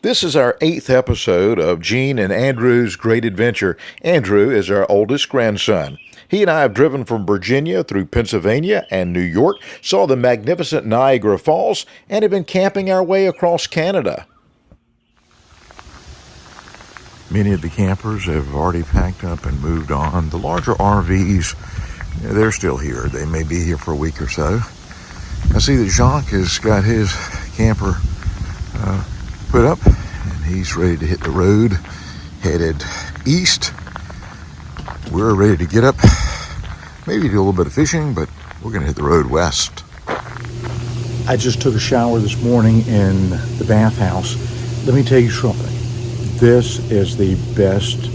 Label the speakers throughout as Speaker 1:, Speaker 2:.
Speaker 1: This is our 8th episode of Gene and Andrew's Great Adventure. Andrew is our oldest grandson. He and I have driven from Virginia through Pennsylvania and New York, saw the magnificent Niagara Falls, and have been camping our way across Canada. Many of the campers have already packed up and moved on. The larger RVs, they're still here. They may be here for a week or so. I see that Jacques has got his camper put up, and he's ready to hit the road, headed east. We're ready to get up, maybe do a little bit of fishing, but we're going to hit the road west. I just took a shower this morning in the bathhouse. Let me tell you something. This is the best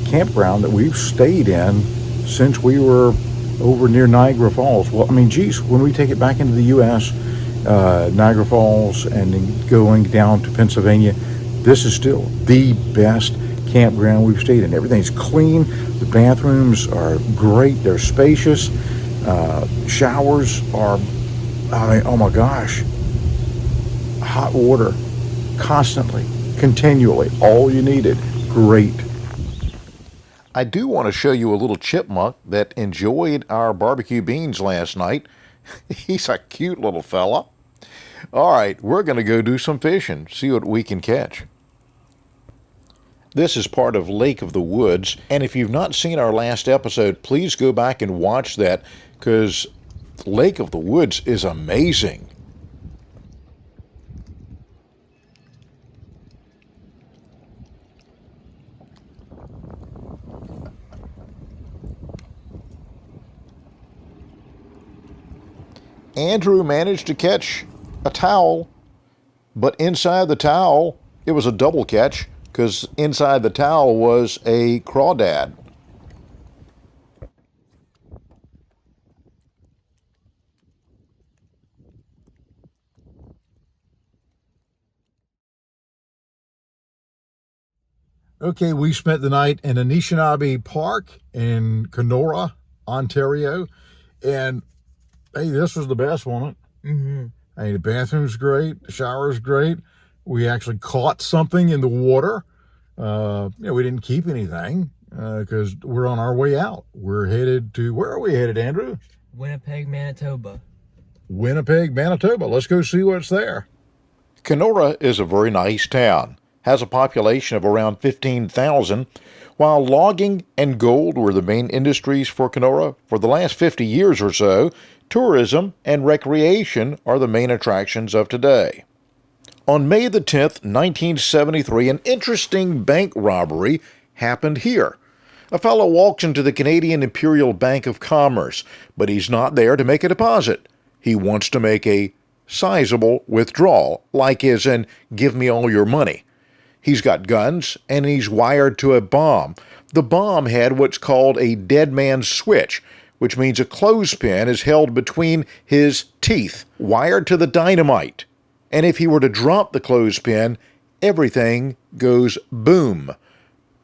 Speaker 1: campground that we've stayed in since we were over near Niagara Falls. Well, I mean, geez, when we take it back into the U.S., Niagara Falls and then going down to Pennsylvania, this is still the best campground we've stayed in. Everything's clean. The bathrooms are great. They're spacious. Showers are, I mean, oh my gosh, hot water constantly, continually, all you needed. Great. I do want to show you a little chipmunk that enjoyed our barbecue beans last night. He's a cute little fella. All right, we're going to go do some fishing, see what we can catch. This is part of Lake of the Woods, and if you've not seen our last episode, please go back and watch that, because Lake of the Woods is amazing. Andrew managed to catch a towel, but inside the towel, it was a double catch, because inside the towel was a crawdad. Okay, we spent the night in Anishinaabe Park in Kenora, Ontario, and hey, this was the best one. Mm-hmm. Hey, the bathroom's great, the shower's great. We actually caught something in the water. We didn't keep anything because we're on our way out. We're headed to, where are we headed, Andrew?
Speaker 2: Winnipeg, Manitoba.
Speaker 1: Winnipeg, Manitoba. Let's go see what's there. Kenora is a very nice town. Has a population of around 15,000. While logging and gold were the main industries for Kenora for the last 50 years or so, tourism and recreation are the main attractions of today. On May the 10th, 1973, an interesting bank robbery happened here. A fellow walks into the Canadian Imperial Bank of Commerce, but he's not there to make a deposit. He wants to make a sizable withdrawal, like as in, give me all your money. He's got guns, and he's wired to a bomb. The bomb had what's called a dead man's switch, which means a clothespin is held between his teeth, wired to the dynamite. And if he were to drop the clothespin, everything goes boom.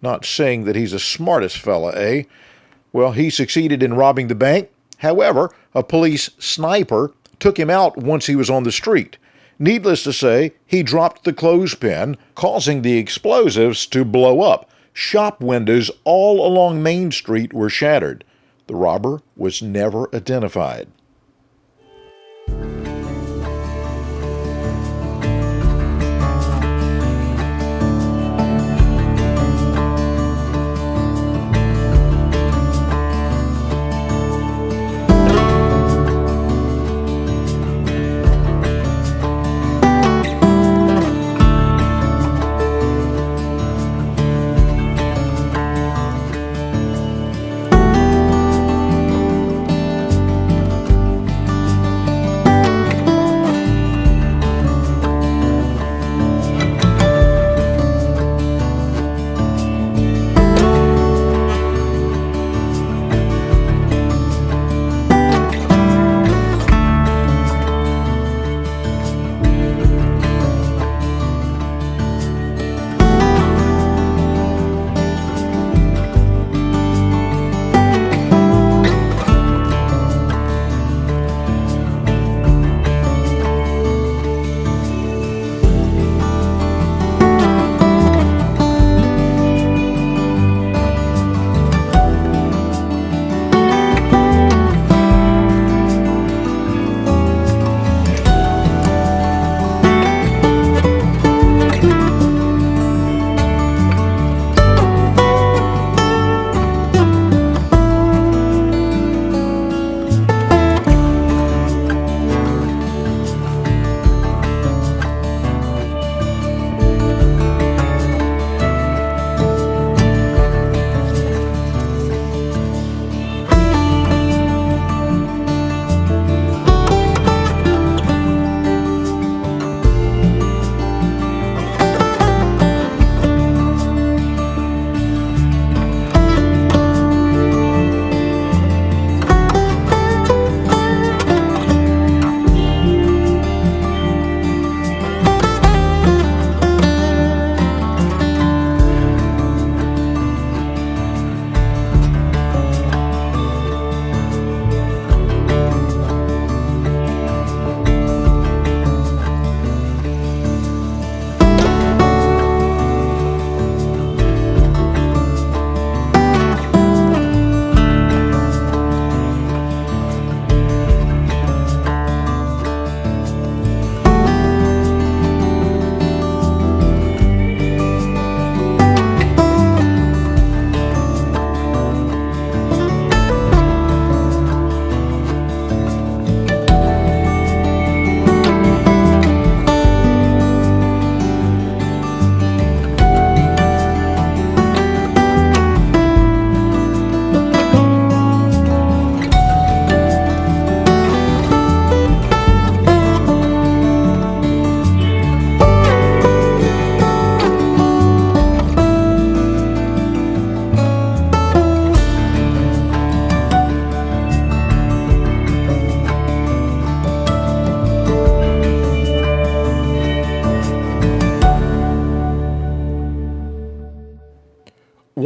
Speaker 1: Not saying that he's the smartest fella, eh? Well, he succeeded in robbing the bank. However, a police sniper took him out once he was on the street. Needless to say, he dropped the clothespin, causing the explosives to blow up. Shop windows all along Main Street were shattered. The robber was never identified.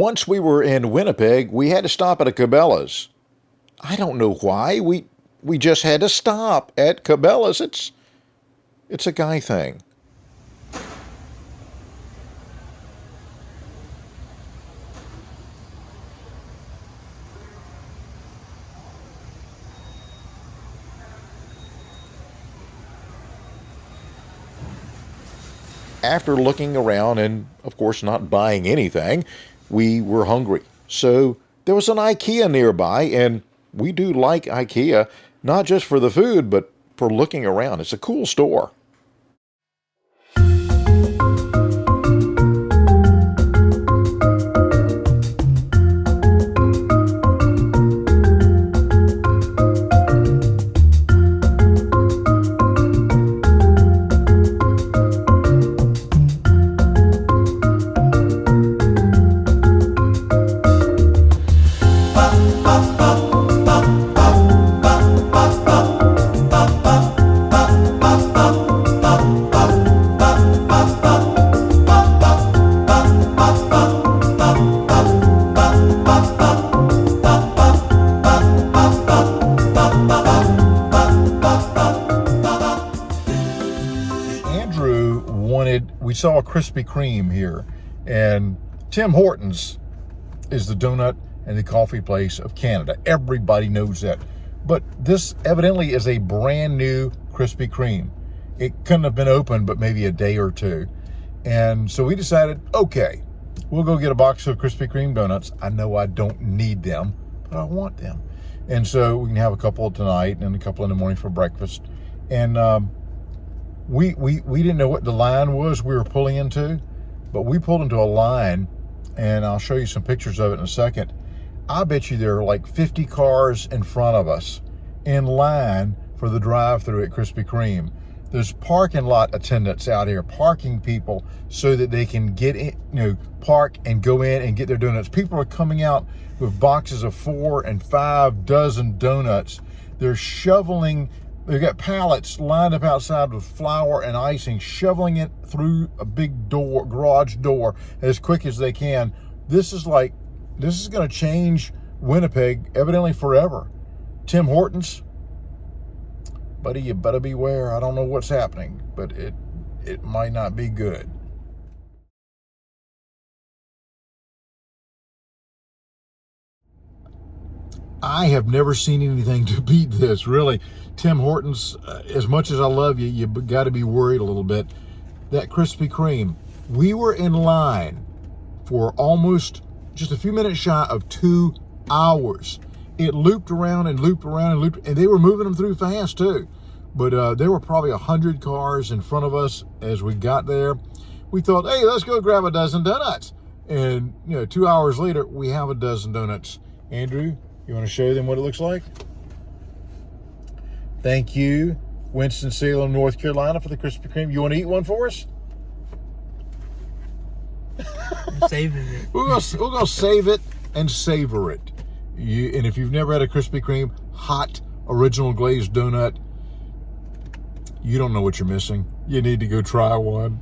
Speaker 1: Once we were in Winnipeg, we had to stop at a Cabela's. I don't know why. We just had to stop at Cabela's. It's a guy thing. After looking around and, of course, not buying anything, we were hungry. So there was an IKEA nearby, and we do like IKEA, not just for the food, but for looking around. It's a cool store. We saw a Krispy Kreme here, and Tim Hortons is the donut and the coffee place of Canada. Everybody knows that. But this evidently is a brand new Krispy Kreme. It couldn't have been open but maybe a day or two. And so we decided, okay, we'll go get a box of Krispy Kreme donuts. I know I don't need them, but I want them. And so we can have a couple tonight and a couple in the morning for breakfast. And we didn't know what the line was we were pulling into, but we pulled into a line, and I'll show you some pictures of it in a second. I bet you there are like 50 cars in front of us in line for the drive-thru at Krispy Kreme. There's parking lot attendants out here parking people so that they can get in, park and go in and get their donuts. People are coming out with boxes of 4 and 5 dozen donuts. They're shoveling. They've got pallets lined up outside with flour and icing, shoveling it through a big door, garage door, as quick as they can. This is going to change Winnipeg, evidently forever. Tim Hortons, buddy, you better beware. I don't know what's happening, but it might not be good. I have never seen anything to beat this, really. Tim Hortons, as much as I love you, you've got to be worried a little bit. That Krispy Kreme, we were in line for almost just a few minutes shy of 2 hours. It looped around and looped around and looped, and they were moving them through fast too. But there were probably 100 cars in front of us as we got there. We thought, hey, let's go grab a dozen donuts. And 2 hours later, we have a dozen donuts. Andrew, you want to show them what it looks like? Thank you, Winston-Salem, North Carolina, for the Krispy Kreme. You want to eat one for us?
Speaker 2: I'm saving it.
Speaker 1: We're gonna save it and savor it. And if you've never had a Krispy Kreme hot original glazed donut, you don't know what you're missing. You need to go try one.